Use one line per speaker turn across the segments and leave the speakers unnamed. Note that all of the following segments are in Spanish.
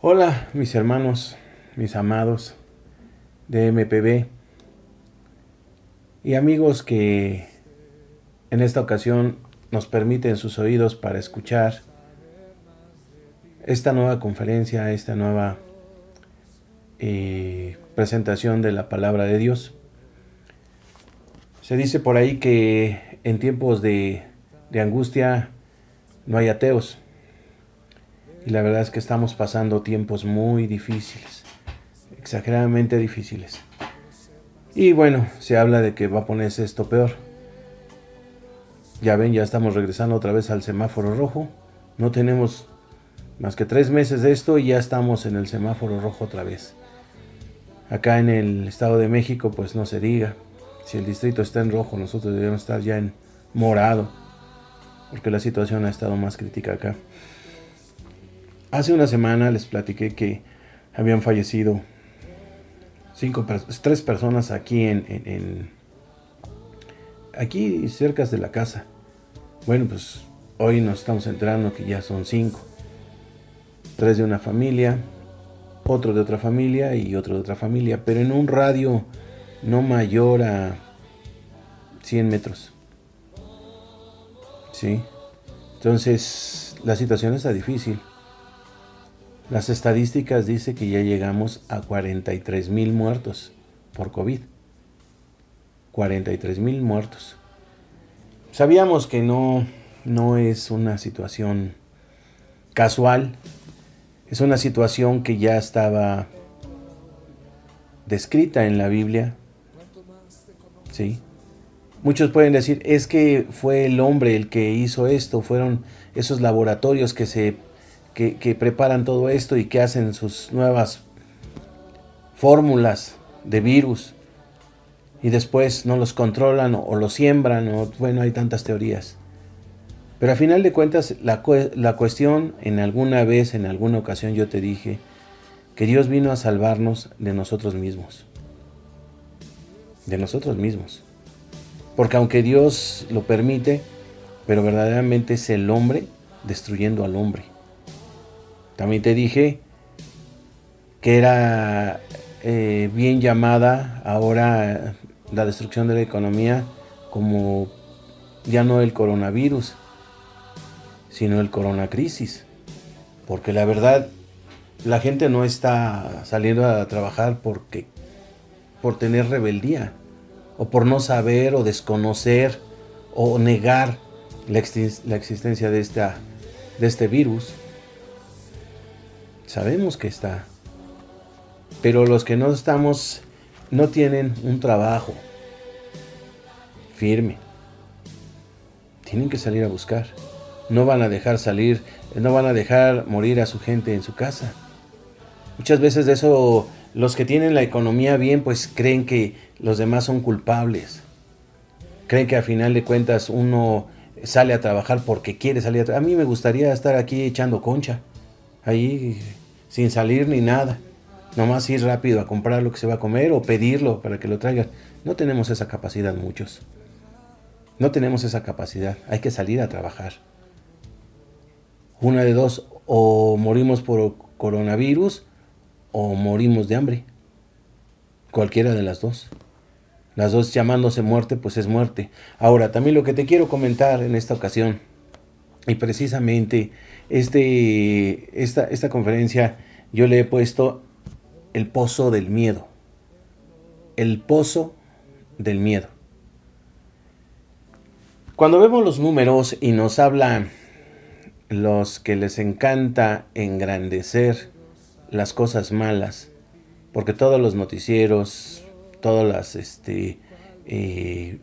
Hola, mis hermanos, mis amados de MPB y amigos que en esta ocasión nos permiten sus oídos para escuchar esta nueva conferencia, esta nueva presentación de la palabra de Dios. Se dice por ahí que en tiempos de angustia no hay ateos. Y la verdad es que estamos pasando tiempos muy difíciles, exageradamente difíciles. Y bueno, se habla de que va a ponerse esto peor. Ya ven, ya estamos regresando otra vez al semáforo rojo. No tenemos más que 3 meses de esto y ya estamos en el semáforo rojo otra vez. Acá en el Estado de México, pues no se diga. Si el distrito está en rojo, nosotros debemos estar ya en morado, porque la situación ha estado más crítica acá. Hace una semana les platiqué que habían fallecido 3 personas aquí aquí cerca de la casa. Bueno, pues hoy nos estamos enterando que ya son 5. 3 de una familia, otro de otra familia y otro de otra familia, pero en un radio no mayor a 100 metros. ¿Sí? Entonces, la situación está difícil. Las estadísticas dicen que ya llegamos a 43,000 muertos por COVID. 43,000 muertos. Sabíamos que no es una situación casual. Es una situación que ya estaba descrita en la Biblia. ¿Sí? Muchos pueden decir, es que fue el hombre el que hizo esto, fueron esos laboratorios que preparan todo esto y que hacen sus nuevas fórmulas de virus y después no los controlan o los siembran, o bueno, hay tantas teorías. Pero a final de cuentas, la cuestión, en alguna ocasión yo te dije que Dios vino a salvarnos de nosotros mismos. De nosotros mismos. Porque aunque Dios lo permite, pero verdaderamente es el hombre destruyendo al hombre. También te dije que era bien llamada ahora la destrucción de la economía como ya no el coronavirus, sino el coronacrisis. Porque la verdad, la gente no está saliendo a trabajar por tener rebeldía, o por no saber, o desconocer, o negar la existencia de este virus. Sabemos que está. Pero los que no estamos, no tienen un trabajo firme. Tienen que salir a buscar. No van a dejar morir a su gente en su casa. Muchas veces de eso, los que tienen la economía bien, pues creen que los demás son culpables. Creen que al final de cuentas uno sale a trabajar porque quiere salir a trabajar. A mí me gustaría estar aquí echando concha, ahí sin salir ni nada. Nomás ir rápido a comprar lo que se va a comer o pedirlo para que lo traigan. No tenemos esa capacidad muchos. No tenemos esa capacidad. Hay que salir a trabajar. Una de dos, o morimos por coronavirus o morimos de hambre. Cualquiera de las dos. Las dos llamándose muerte, pues es muerte. Ahora, también lo que te quiero comentar en esta ocasión, y precisamente esta conferencia yo le he puesto el pozo del miedo. El pozo del miedo. Cuando vemos los números y nos hablan los que les encanta engrandecer las cosas malas, porque todos los noticieros, todos los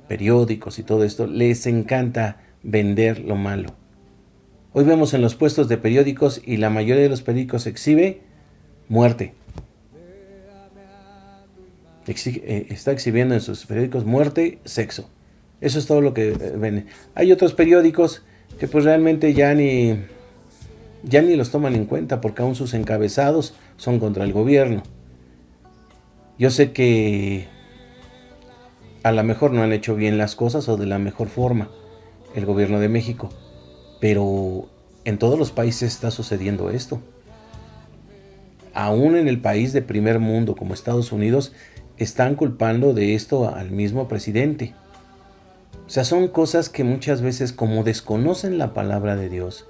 periódicos y todo esto, les encanta vender lo malo. Hoy vemos en los puestos de periódicos y la mayoría de los periódicos exhibe muerte. Está exhibiendo en sus periódicos muerte, sexo. Eso es todo lo que venden. Hay otros periódicos que pues realmente ya ni los toman en cuenta, porque aún sus encabezados son contra el gobierno. Yo sé que a lo mejor no han hecho bien las cosas o de la mejor forma el gobierno de México, pero en todos los países está sucediendo esto. aún en el país de primer mundo como Estados Unidos, están culpando de esto al mismo presidente. O sea, son cosas que muchas veces, como desconocen la palabra de Dios,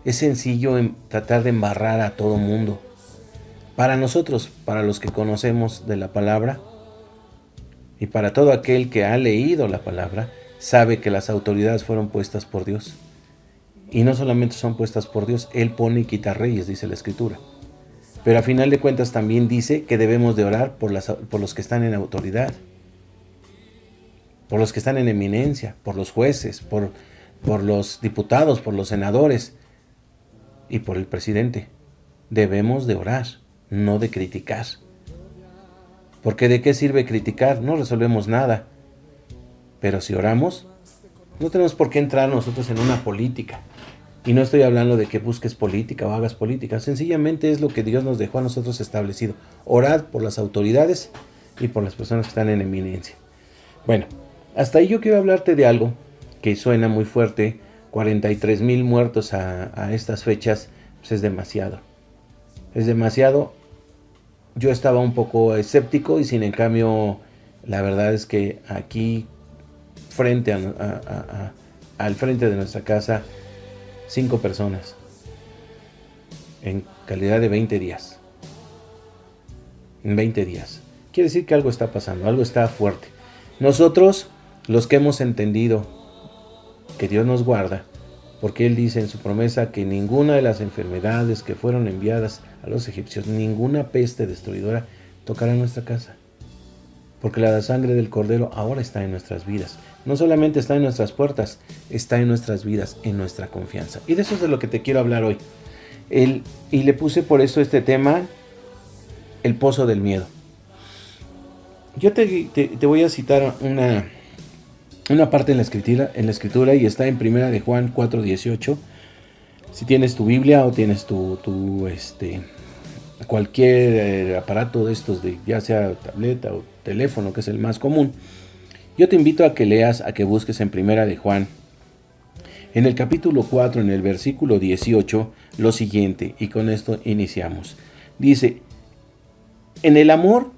es sencillo tratar de embarrar a todo mundo. Para nosotros, para los que conocemos de la palabra, y para todo aquel que ha leído la palabra, sabe que las autoridades fueron puestas por Dios. Y no solamente son puestas por Dios, Él pone y quita reyes, dice la Escritura. Pero a final de cuentas también dice que debemos de orar por los que están en autoridad, por los que están en eminencia, por los jueces, por los diputados, por los senadores y por el presidente. Debemos de orar, no de criticar. Porque ¿de qué sirve criticar? No resolvemos nada. Pero si oramos, no tenemos por qué entrar nosotros en una política. Y no estoy hablando de que busques política o hagas política. Sencillamente es lo que Dios nos dejó a nosotros establecido. Orad por las autoridades y por las personas que están en eminencia. Bueno, hasta ahí yo quiero hablarte de algo que suena muy fuerte. 43,000 muertos a estas fechas, pues es demasiado. Es demasiado. Yo estaba un poco escéptico y sin en cambio, la verdad es que aquí, frente al frente de nuestra casa, 5 personas en calidad de 20 días. En 20 días. Quiere decir que algo está pasando, algo está fuerte. Nosotros, los que hemos entendido que Dios nos guarda, porque Él dice en su promesa que ninguna de las enfermedades que fueron enviadas a los egipcios, ninguna peste destruidora tocará nuestra casa. Porque la sangre del Cordero ahora está en nuestras vidas. No solamente está en nuestras puertas, está en nuestras vidas, en nuestra confianza. Y de eso es de lo que te quiero hablar hoy. Y le puse por eso este tema, el pozo del miedo. Yo te voy a citar una parte en la escritura y está en Primera de Juan 4:18. Si tienes tu Biblia o tienes cualquier aparato de estos, ya sea tableta o teléfono, que es el más común, yo te invito a que leas, a que busques en Primera de Juan, en el capítulo 4, en el versículo 18, lo siguiente, y con esto iniciamos. Dice, en el amor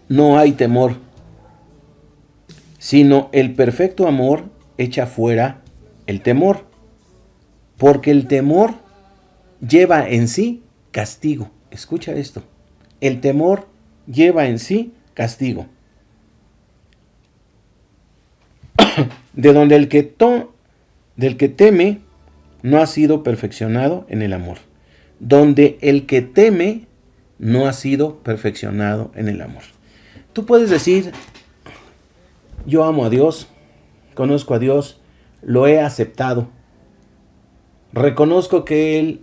no hay temor, sino el perfecto amor echa fuera el temor, porque el temor lleva en sí castigo. Escucha esto, el temor lleva en sí castigo, de donde del que teme no ha sido perfeccionado en el amor, donde el que teme no ha sido perfeccionado en el amor. Tú puedes decir, yo amo a Dios, conozco a Dios, lo he aceptado, reconozco que Él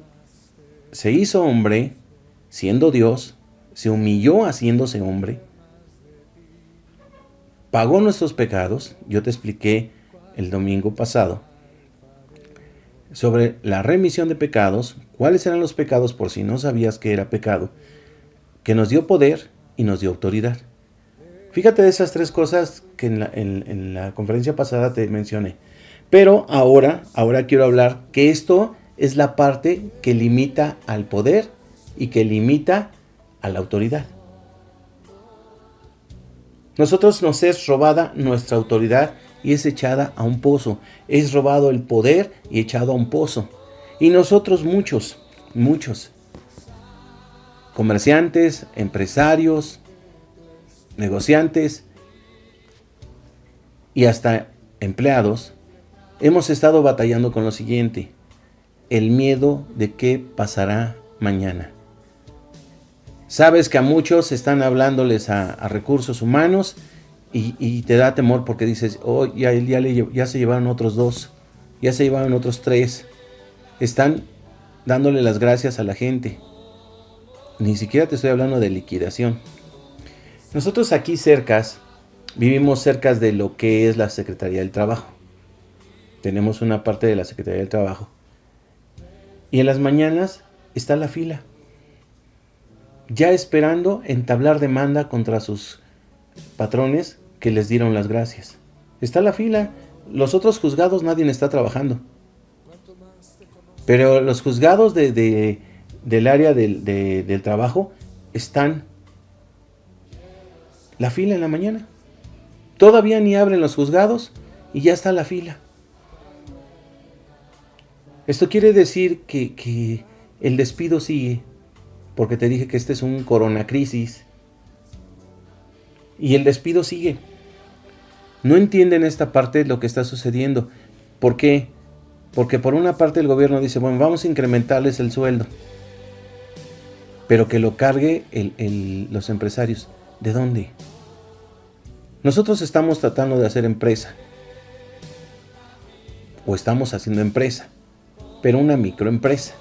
se hizo hombre siendo Dios, se humilló haciéndose hombre, pagó nuestros pecados. Yo te expliqué el domingo pasado sobre la remisión de pecados, cuáles eran los pecados por si no sabías que era pecado, que nos dio poder y nos dio autoridad. Fíjate de esas 3 cosas que en la conferencia pasada te mencioné. Pero ahora quiero hablar que esto es la parte que limita al poder y que limita a la autoridad. Nosotros nos es robada nuestra autoridad y es echada a un pozo. Es robado el poder y echado a un pozo. Y nosotros muchos, comerciantes, empresarios, negociantes y hasta empleados, hemos estado batallando con lo siguiente: el miedo de qué pasará mañana. Sabes que a muchos están hablándoles a recursos humanos y te da temor porque dices, oh, ya se llevaron otros 2, ya se llevaron otros 3. Están dándole las gracias a la gente. Ni siquiera te estoy hablando de liquidación. Nosotros aquí vivimos cerca de lo que es la Secretaría del Trabajo. Tenemos una parte de la Secretaría del Trabajo. Y en las mañanas está la fila, ya esperando entablar demanda contra sus patrones que les dieron las gracias. Está la fila. Los otros juzgados nadie está trabajando. Pero los juzgados de del área del trabajo están la fila en la mañana. Todavía ni abren los juzgados y ya está la fila. Esto quiere decir que el despido sigue, porque te dije que este es un coronacrisis. Y el despido sigue. No entienden esta parte de lo que está sucediendo. ¿Por qué? Porque por una parte el gobierno dice, bueno, vamos a incrementarles el sueldo, pero que lo cargue los empresarios. ¿De dónde? Nosotros estamos tratando de hacer empresa, o estamos haciendo empresa, pero una microempresa.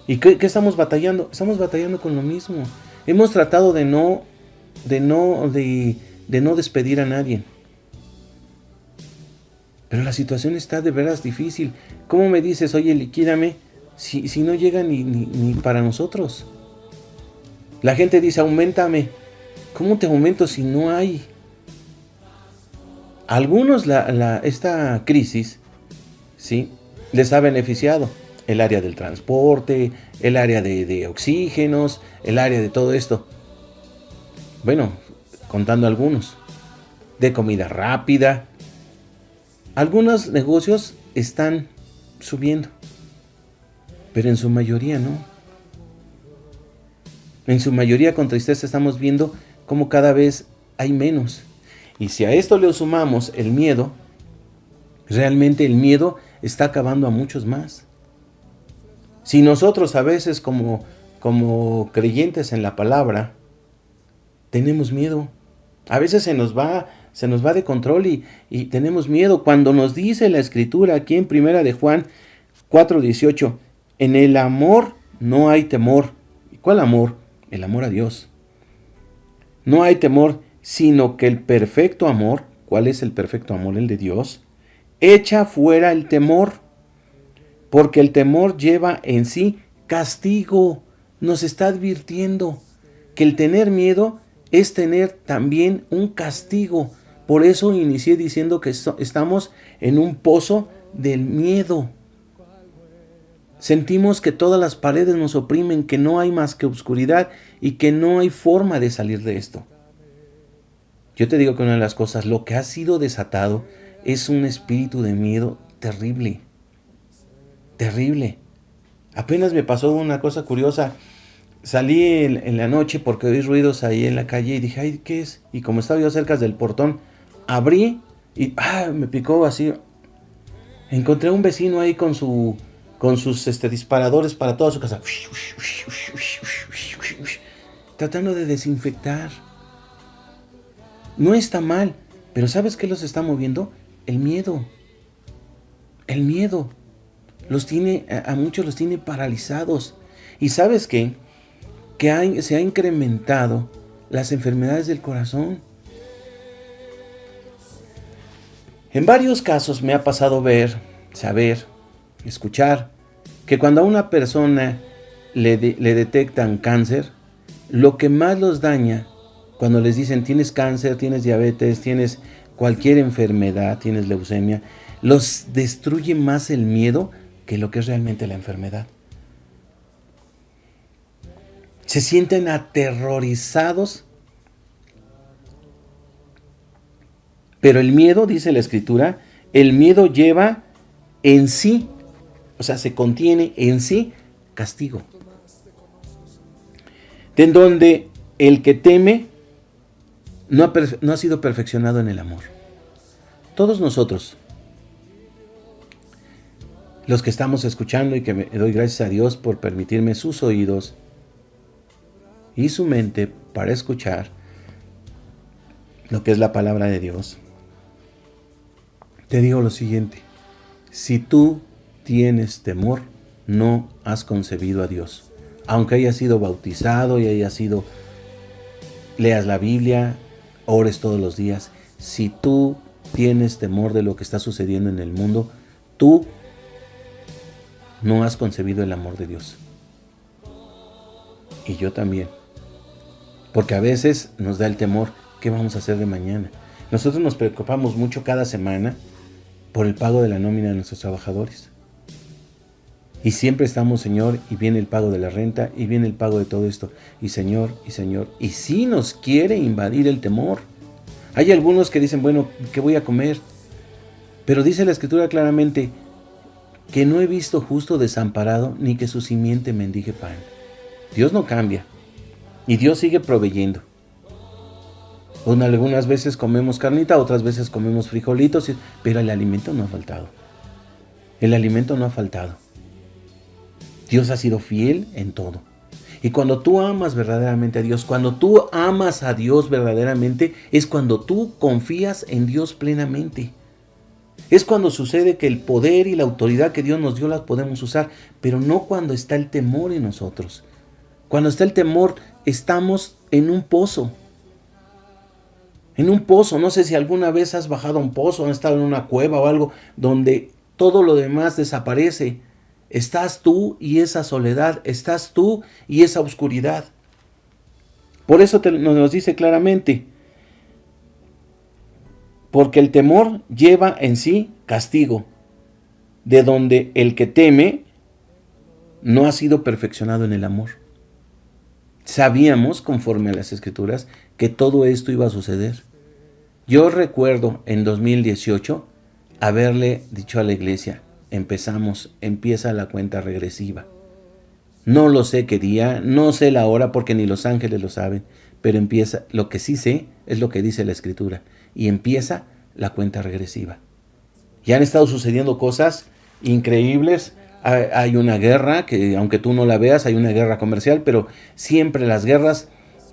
¿Y qué estamos batallando? Estamos batallando con lo mismo. Hemos tratado de no despedir a nadie. Pero la situación está de veras difícil. ¿Cómo me dices, oye, liquídame, si no llega ni para nosotros? La gente dice, auméntame. ¿Cómo te aumento si no hay? A algunos esta crisis, ¿sí?, les ha beneficiado. El área del transporte, el área de oxígenos, el área de todo esto. Bueno, contando algunos. De comida rápida. Algunos negocios están subiendo, pero en su mayoría no. En su mayoría, con tristeza, estamos viendo cómo cada vez hay menos. Y si a esto le sumamos el miedo, realmente el miedo está acabando a muchos más. Si nosotros a veces como creyentes en la palabra tenemos miedo, a veces se nos va de control y tenemos miedo. Cuando nos dice la Escritura aquí en 1 de Juan 4:18, en el amor no hay temor. ¿Y cuál amor? El amor a Dios. No hay temor, sino que el perfecto amor, ¿cuál es el perfecto amor? El de Dios, echa fuera el temor, porque el temor lleva en sí castigo. Nos está advirtiendo que el tener miedo es tener también un castigo. Por eso inicié diciendo que estamos en un pozo del miedo. Sentimos que todas las paredes nos oprimen, que no hay más que oscuridad y que no hay forma de salir de esto. Yo te digo que una de las cosas, lo que ha sido desatado es un espíritu de miedo terrible. Terrible. Apenas me pasó una cosa curiosa. Salí en la noche porque oí ruidos ahí en la calle y dije, ay, ¿qué es? Y como estaba yo cerca del portón, abrí y me picó así. Encontré a un vecino ahí con sus disparadores para toda su casa. Tratando de desinfectar. No está mal, pero ¿sabes qué los está moviendo? El miedo. El miedo. A muchos los tiene paralizados. ¿Y sabes qué? Se ha incrementado las enfermedades del corazón. En varios casos me ha pasado ver, saber, escuchar que cuando a una persona le detectan cáncer, lo que más los daña, cuando les dicen tienes cáncer, tienes diabetes, tienes cualquier enfermedad, tienes leucemia, los destruye más el miedo que lo que es realmente la enfermedad. Se sienten aterrorizados. Pero el miedo, dice la Escritura, el miedo lleva en sí, o sea, se contiene en sí castigo. De donde el que teme no ha sido perfeccionado en el amor. Todos nosotros, los que estamos escuchando y que me doy gracias a Dios por permitirme sus oídos y su mente para escuchar lo que es la palabra de Dios. Te digo lo siguiente, si tú tienes temor, no has concebido a Dios. Aunque hayas sido bautizado y leas la Biblia, ores todos los días, si tú tienes temor de lo que está sucediendo en el mundo, tú no has concebido el amor de Dios. Y yo también. Porque a veces nos da el temor, ¿qué vamos a hacer de mañana? Nosotros nos preocupamos mucho cada semana por el pago de la nómina de nuestros trabajadores. Y siempre estamos, Señor, y viene el pago de la renta, y viene el pago de todo esto. Y Señor, y sí nos quiere invadir el temor. Hay algunos que dicen, bueno, ¿qué voy a comer? Pero dice la Escritura claramente que no he visto justo desamparado, ni que su simiente mendigue pan. Dios no cambia, y Dios sigue proveyendo. Algunas veces comemos carnita, otras veces comemos frijolitos, pero el alimento no ha faltado. El alimento no ha faltado. Dios ha sido fiel en todo. Y cuando tú amas verdaderamente a Dios, cuando tú amas a Dios verdaderamente, es cuando tú confías en Dios plenamente. Es cuando sucede que el poder y la autoridad que Dios nos dio las podemos usar, pero no cuando está el temor en nosotros. Cuando está el temor, estamos en un pozo. En un pozo, no sé si alguna vez has bajado a un pozo, has estado en una cueva o algo, donde todo lo demás desaparece. Estás tú y esa soledad, estás tú y esa oscuridad. Por eso nos dice claramente, porque el temor lleva en sí castigo, de donde el que teme no ha sido perfeccionado en el amor. Sabíamos, conforme a las Escrituras, que todo esto iba a suceder. Yo recuerdo en 2018 haberle dicho a la iglesia, empieza la cuenta regresiva. No lo sé qué día, no sé la hora porque ni los ángeles lo saben, pero empieza, lo que sí sé es lo que dice la Escritura, y empieza la cuenta regresiva. Ya han estado sucediendo cosas increíbles. Hay una guerra, que aunque tú no la veas, hay una guerra comercial, pero siempre las guerras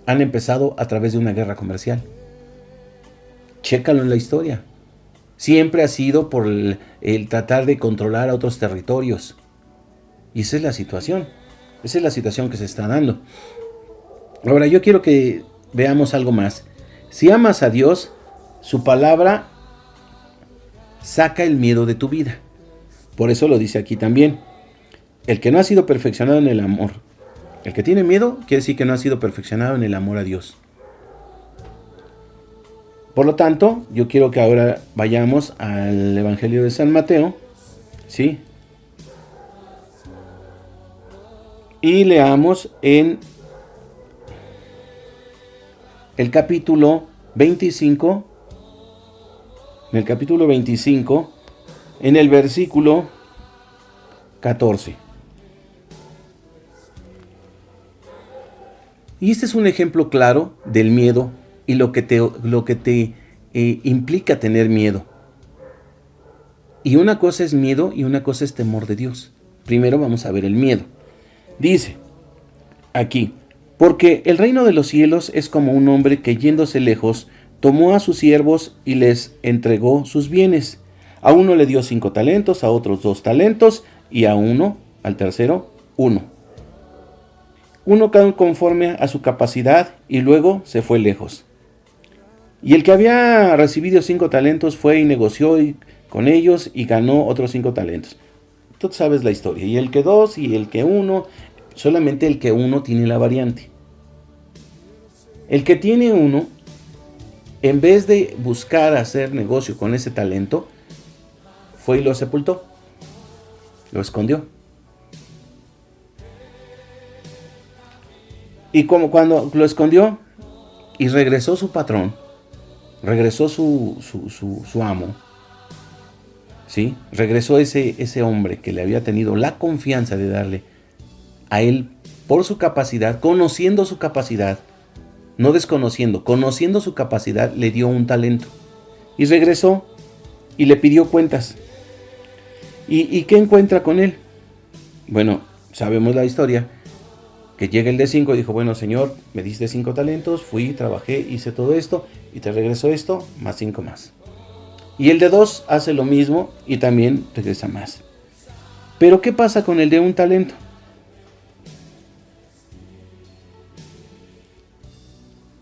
han empezado a través de una guerra comercial. Chécalo en la historia. Siempre ha sido por el tratar de controlar a otros territorios. Y esa es la situación. Esa es la situación que se está dando. Ahora yo quiero que veamos algo más. Si amas a Dios, su palabra saca el miedo de tu vida. Por eso lo dice aquí también. El que no ha sido perfeccionado en el amor. El que tiene miedo quiere decir que no ha sido perfeccionado en el amor a Dios. Por lo tanto, yo quiero que ahora vayamos al Evangelio de San Mateo, ¿sí? Y leamos en el capítulo 25, en el versículo 14. Y este es un ejemplo claro del miedo y lo que te implica tener miedo. Y una cosa es miedo y una cosa es temor de Dios. Primero vamos a ver el miedo. Dice aquí, porque el reino de los cielos es como un hombre que yéndose lejos, tomó a sus siervos y les entregó sus bienes. A uno le dio 5 talentos, a otros 2 talentos y al tercero, 1. Uno cada conforme a su capacidad y luego se fue lejos. Y el que había recibido 5 talentos fue y negoció con ellos y ganó otros 5 talentos. Tú sabes la historia. Y el que 2 y el que 1, solamente el que 1 tiene la variante. El que tiene 1, en vez de buscar hacer negocio con ese talento, fue y lo sepultó. Lo escondió. Y como cuando lo escondió y regresó su patrón, regresó su amo, ¿sí? Regresó ese hombre que le había tenido la confianza de darle a él por su capacidad, conociendo su capacidad, no desconociendo, conociendo su capacidad, le dio un talento. Y regresó y le pidió cuentas. ¿Y qué encuentra con él? Bueno, sabemos la historia. Que llega el de 5 y dijo, bueno, Señor, me diste 5 talentos, fui, trabajé, hice todo esto y te regreso esto, más 5 más. Y el de 2 hace lo mismo y también regresa más. Pero ¿qué pasa con el de 1 talento?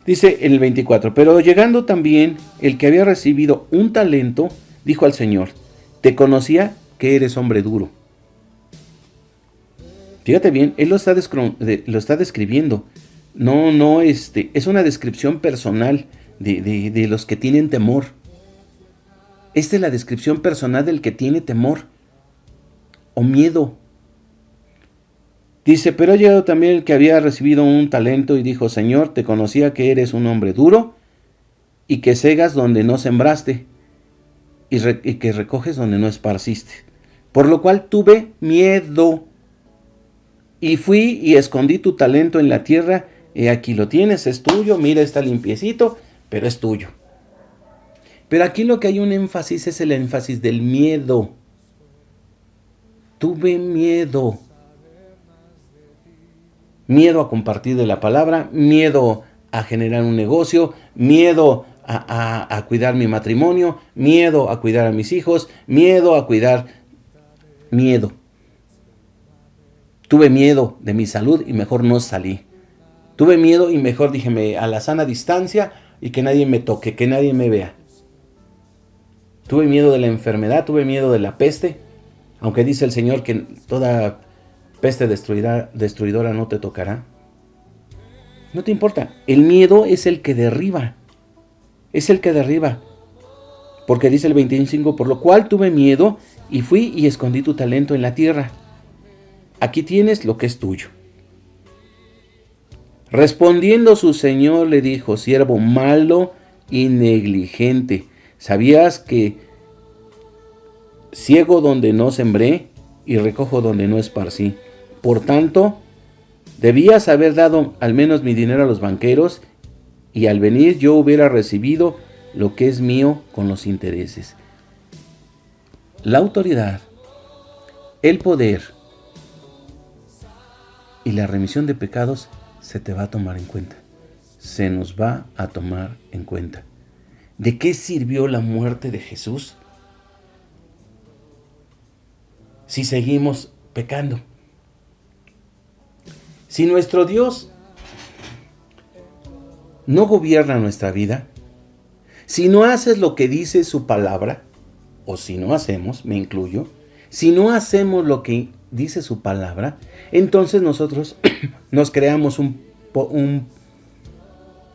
Dice en el 24, pero llegando también el que había recibido 1 talento, dijo al Señor, te conocía que eres hombre duro. Fíjate bien, él lo está describiendo. No, es una descripción personal de los que tienen temor. Esta es la descripción personal del que tiene temor o miedo. Dice, pero llegó también el que había recibido un talento y dijo, Señor, te conocía que eres un hombre duro y que cegas donde no sembraste y que recoges donde no esparciste. Por lo cual tuve miedo y fui y escondí tu talento en la tierra. Y aquí lo tienes, es tuyo, mira, está limpiecito, pero es tuyo. Pero aquí lo que hay un énfasis es el énfasis del miedo. Tuve miedo. Miedo a compartir de la palabra, miedo a generar un negocio, miedo a cuidar mi matrimonio, miedo a cuidar a mis hijos, miedo a cuidar... Miedo. Tuve miedo de mi salud y mejor no salí. Tuve miedo y mejor dije a la sana distancia y que nadie me toque, que nadie me vea. Tuve miedo de la enfermedad, tuve miedo de la peste, aunque dice el Señor que toda peste destruidora no te tocará. No te importa, el miedo es el que derriba, es el que derriba. Porque dice el 25, por lo cual tuve miedo y fui y escondí tu talento en la tierra. Aquí tienes lo que es tuyo. Respondiendo su señor le dijo, siervo malo y negligente, ¿sabías que ciego donde no sembré y recojo donde no esparcí? Por tanto, debías haber dado al menos mi dinero a los banqueros y al venir yo hubiera recibido lo que es mío con los intereses. La autoridad, el poder y la remisión de pecados se te va a tomar en cuenta. Se nos va a tomar en cuenta. ¿De qué sirvió la muerte de Jesús si seguimos pecando? Si nuestro Dios no gobierna nuestra vida, si no haces lo que dice su palabra, o si no hacemos, me incluyo, si no hacemos lo que dice su palabra, entonces nosotros nos creamos un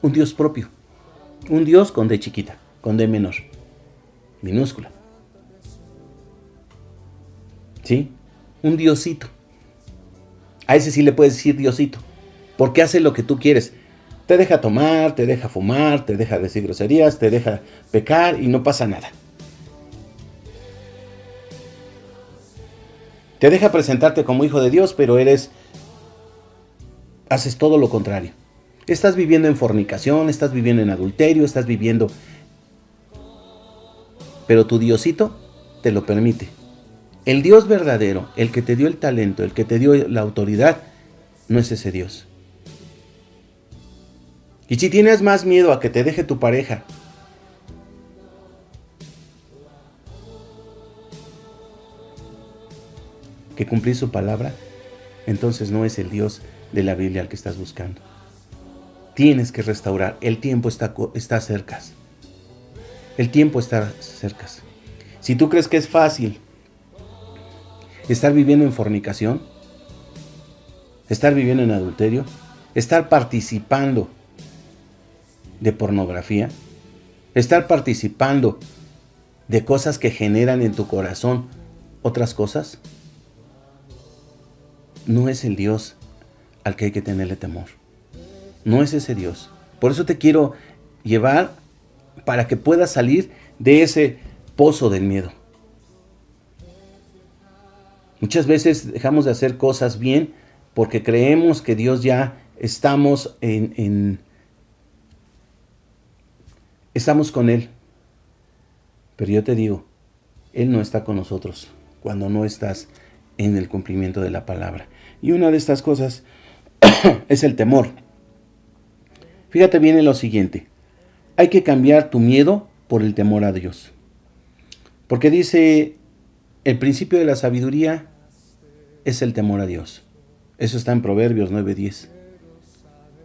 Dios propio. Un Dios con D chiquita, con D menor, minúscula. ¿Sí? Un Diosito. A ese sí le puedes decir Diosito, porque hace lo que tú quieres. Te deja tomar, te deja fumar, te deja decir groserías, te deja pecar y no pasa nada. Te deja presentarte como hijo de Dios, pero haces todo lo contrario. Estás viviendo en fornicación, estás viviendo en adulterio, estás viviendo... Pero tu Diosito te lo permite. El Dios verdadero, el que te dio el talento, el que te dio la autoridad, no es ese Dios. Y si tienes más miedo a que te deje tu pareja, que cumplir su palabra, entonces no es el Dios de la Biblia al que estás buscando. Tienes que restaurar. El tiempo está cerca. El tiempo está cerca. Si tú crees que es fácil estar viviendo en fornicación, estar viviendo en adulterio, estar participando de pornografía, estar participando de cosas que generan en tu corazón otras cosas, no es el Dios al que hay que tenerle temor. No es ese Dios. Por eso te quiero llevar para que puedas salir de ese pozo del miedo. Muchas veces dejamos de hacer cosas bien porque creemos que Dios ya estamos estamos con Él. Pero yo te digo, Él no está con nosotros cuando no estás en el cumplimiento de la palabra. Y una de estas cosas es el temor. Fíjate bien en lo siguiente. Hay que cambiar tu miedo por el temor a Dios. Porque dice, el principio de la sabiduría es el temor a Dios. Eso está en Proverbios 9:10.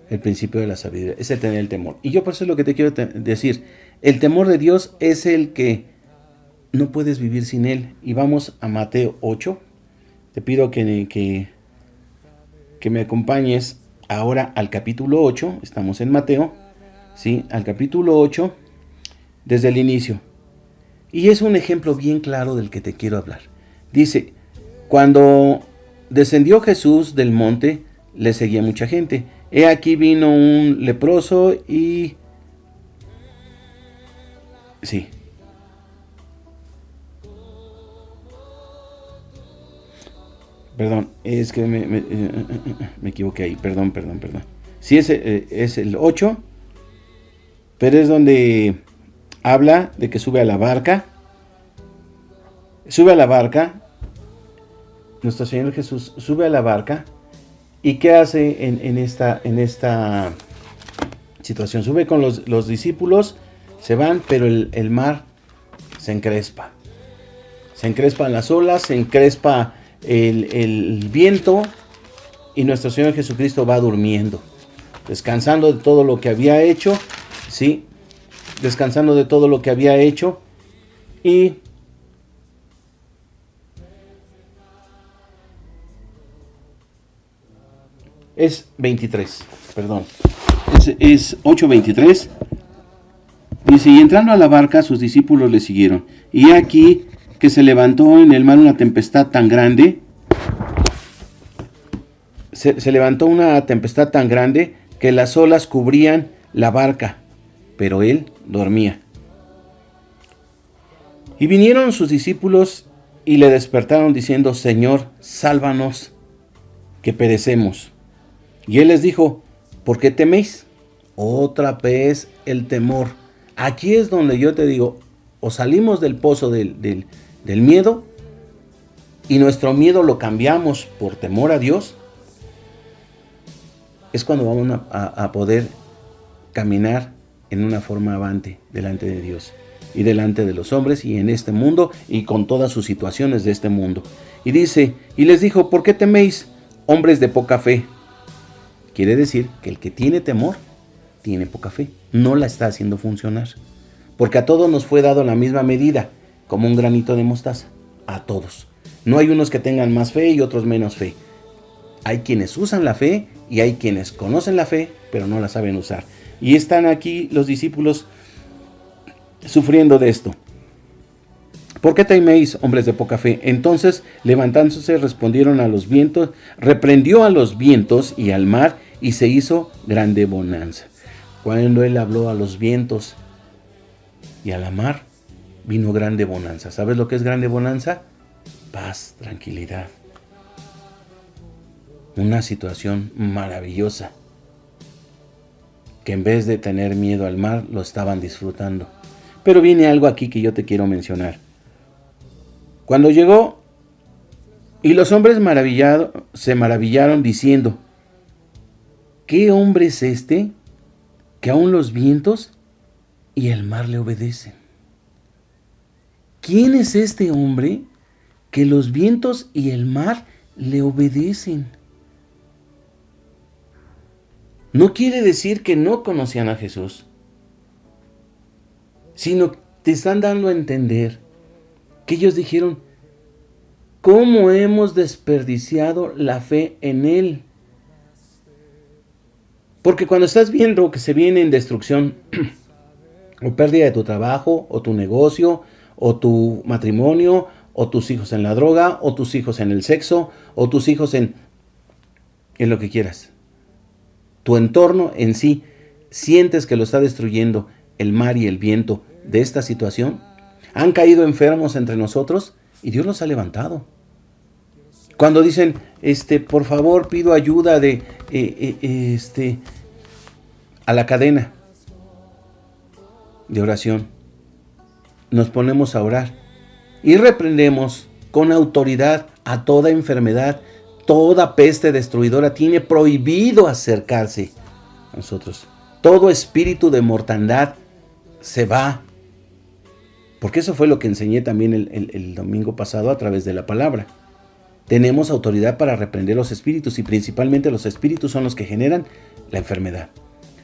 El principio de la sabiduría es el tener el temor. Y yo por eso es lo que te quiero decir. El temor de Dios es el que no puedes vivir sin Él. Y vamos a Mateo 8. Te pido que me acompañes ahora al capítulo 8. Estamos en Mateo. ¿Sí? Al capítulo 8. Desde el inicio. Y es un ejemplo bien claro del que te quiero hablar. Dice, cuando descendió Jesús del monte, le seguía mucha gente. He aquí vino un leproso y... Sí. Perdón, es que me equivoqué ahí. Perdón. Sí, es el 8, pero es donde habla de que sube a la barca. Sube a la barca. Nuestro Señor Jesús sube a la barca. ¿Y qué hace en esta situación? Sube con los discípulos, se van, pero el mar se encrespa. Se encrespan las olas, se encrespa el viento, y nuestro Señor Jesucristo va durmiendo, descansando de todo lo que había hecho, ¿sí? Descansando de todo lo que había hecho, y es 23, perdón, es 8:23. Dice, y entrando a la barca, sus discípulos le siguieron. Y aquí que se levantó en el mar una tempestad tan grande. Se levantó una tempestad tan grande que las olas cubrían la barca, pero él dormía. Y vinieron sus discípulos y le despertaron diciendo, Señor, sálvanos, que perecemos. Y él les dijo, ¿por qué teméis? Otra vez el temor. Aquí es donde yo te digo, o salimos del pozo del miedo, y nuestro miedo lo cambiamos por temor a Dios, es cuando vamos a poder caminar en una forma avante delante de Dios y delante de los hombres y en este mundo y con todas sus situaciones de este mundo. Y dice, y les dijo, ¿por qué teméis, hombres de poca fe? Quiere decir que el que tiene temor tiene poca fe, no la está haciendo funcionar. Porque a todos nos fue dado la misma medida, como un granito de mostaza, a todos. No hay unos que tengan más fe y otros menos fe. Hay quienes usan la fe y hay quienes conocen la fe, pero no la saben usar. Y están aquí los discípulos sufriendo de esto. ¿Por qué teméis, hombres de poca fe? Entonces, levantándose, respondieron a los vientos, reprendió a los vientos y al mar, y se hizo grande bonanza. Cuando él habló a los vientos y a la mar, vino grande bonanza. ¿Sabes lo que es grande bonanza? Paz, tranquilidad. Una situación maravillosa, que en vez de tener miedo al mar, lo estaban disfrutando. Pero viene algo aquí que yo te quiero mencionar. Cuando llegó, y los hombres se maravillaron diciendo, ¿qué hombre es este que aún los vientos y el mar le obedecen? ¿Quién es este hombre que los vientos y el mar le obedecen? No quiere decir que no conocían a Jesús, sino te están dando a entender que ellos dijeron, ¿cómo hemos desperdiciado la fe en Él? Porque cuando estás viendo que se viene en destrucción o pérdida de tu trabajo, o tu negocio, o tu matrimonio, o tus hijos en la droga, o tus hijos en el sexo, o tus hijos en lo que quieras, tu entorno en sí, sientes que lo está destruyendo el mar y el viento de esta situación, han caído enfermos entre nosotros y Dios los ha levantado. Cuando dicen, por favor, pido ayuda a la cadena de oración, nos ponemos a orar y reprendemos con autoridad a toda enfermedad, toda peste destruidora. Tiene prohibido acercarse a nosotros. Todo espíritu de mortandad se va. Porque eso fue lo que enseñé también el domingo pasado a través de la palabra. Tenemos autoridad para reprender los espíritus, y principalmente los espíritus son los que generan la enfermedad.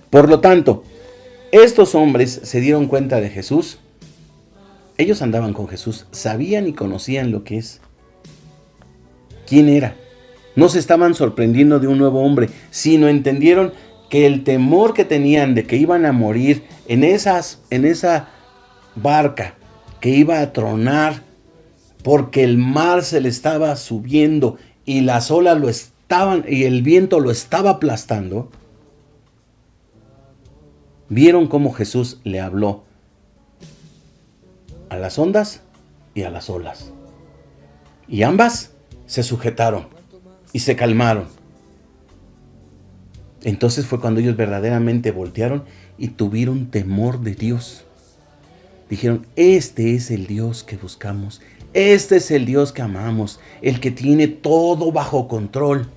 Por lo tanto, estos hombres se dieron cuenta de Jesús. Ellos andaban con Jesús, sabían y conocían lo que es. ¿Quién era? No se estaban sorprendiendo de un nuevo hombre, sino entendieron que el temor que tenían de que iban a morir en esa barca que iba a tronar porque el mar se le estaba subiendo y las olas lo estaban, y el viento lo estaba aplastando, vieron cómo Jesús le habló a las ondas y a las olas. Y ambas se sujetaron y se calmaron. Entonces fue cuando ellos verdaderamente voltearon y tuvieron temor de Dios. Dijeron, este es el Dios que buscamos, este es el Dios que amamos, el que tiene todo bajo control.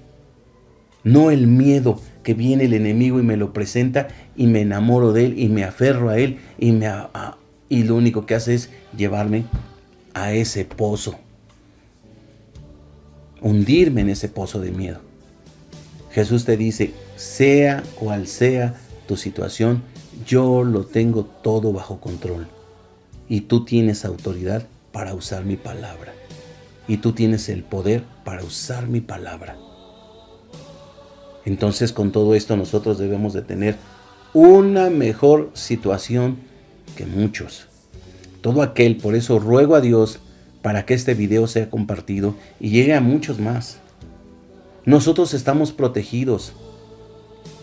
No el miedo que viene el enemigo y me lo presenta y me enamoro de él y me aferro a él y lo único que hace es llevarme a ese pozo, hundirme en ese pozo de miedo. Jesús te dice, sea cual sea tu situación, yo lo tengo todo bajo control. Y tú tienes autoridad para usar mi palabra. Y tú tienes el poder para usar mi palabra. Entonces, con todo esto nosotros debemos de tener una mejor situación que muchos. Todo aquel, por eso ruego a Dios para que este video sea compartido y llegue a muchos más. Nosotros estamos protegidos,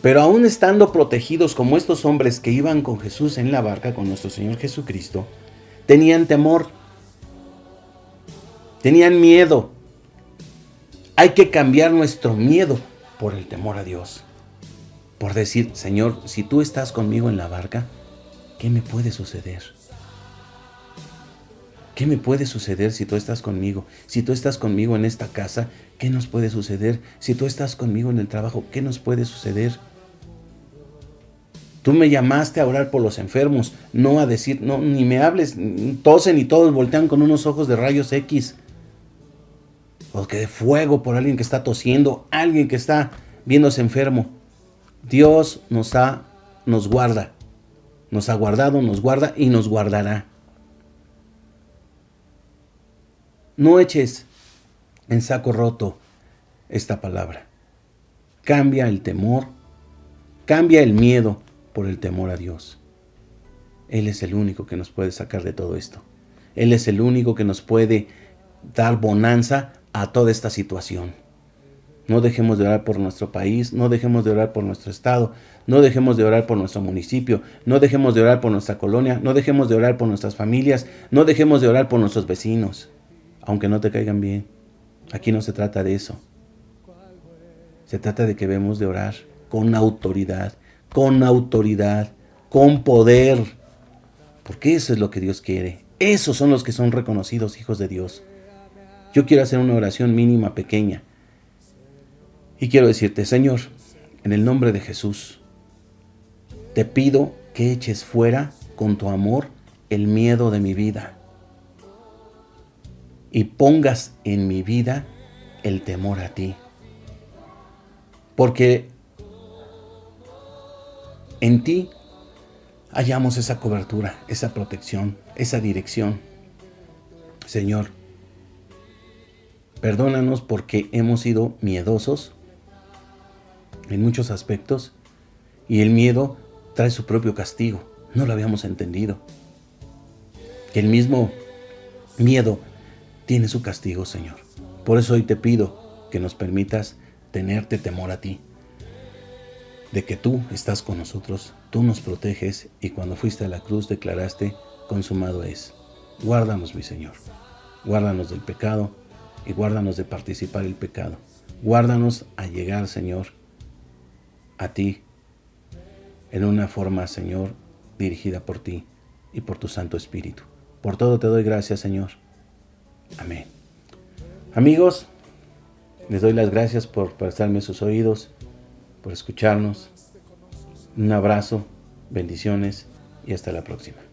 pero aún estando protegidos como estos hombres que iban con Jesús en la barca, con nuestro Señor Jesucristo, tenían temor, tenían miedo. Hay que cambiar nuestro miedo por el temor a Dios. Por decir, Señor, si tú estás conmigo en la barca, ¿qué me puede suceder? ¿Qué me puede suceder si tú estás conmigo? Si tú estás conmigo en esta casa, ¿qué nos puede suceder? Si tú estás conmigo en el trabajo, ¿qué nos puede suceder? Tú me llamaste a orar por los enfermos, no a decir, no, ni me hables, tosen y todos voltean con unos ojos de rayos X. O que de fuego por alguien que está tosiendo, alguien que está viéndose enfermo. Dios nos guarda, nos ha guardado, nos guarda y nos guardará. No eches en saco roto esta palabra. Cambia el temor, cambia el miedo por el temor a Dios. Él es el único que nos puede sacar de todo esto. Él es el único que nos puede dar bonanza a toda esta situación. No dejemos de orar por nuestro país, no dejemos de orar por nuestro estado, no dejemos de orar por nuestro municipio, no dejemos de orar por nuestra colonia, no dejemos de orar por nuestras familias, no dejemos de orar por nuestros vecinos. Aunque no te caigan bien, aquí no se trata de eso. Se trata de que debemos de orar con autoridad, con poder. Porque eso es lo que Dios quiere. Esos son los que son reconocidos hijos de Dios. Yo quiero hacer una oración mínima, pequeña. Y quiero decirte, Señor, en el nombre de Jesús, te pido que eches fuera con tu amor el miedo de mi vida. Y pongas en mi vida el temor a ti. Porque en ti hallamos esa cobertura, esa protección, esa dirección. Señor, perdónanos porque hemos sido miedosos en muchos aspectos y el miedo trae su propio castigo. No lo habíamos entendido. Que el mismo miedo tiene su castigo, Señor. Por eso hoy te pido que nos permitas tenerte temor a ti. De que tú estás con nosotros, tú nos proteges y cuando fuiste a la cruz declaraste, consumado es. Guárdanos, mi Señor. Guárdanos del pecado y guárdanos de participar el pecado. Guárdanos a llegar, Señor, a ti en una forma, Señor, dirigida por ti y por tu Santo Espíritu. Por todo te doy gracias, Señor. Amén. Amigos, les doy las gracias por prestarme sus oídos, por escucharnos. Un abrazo, bendiciones y hasta la próxima.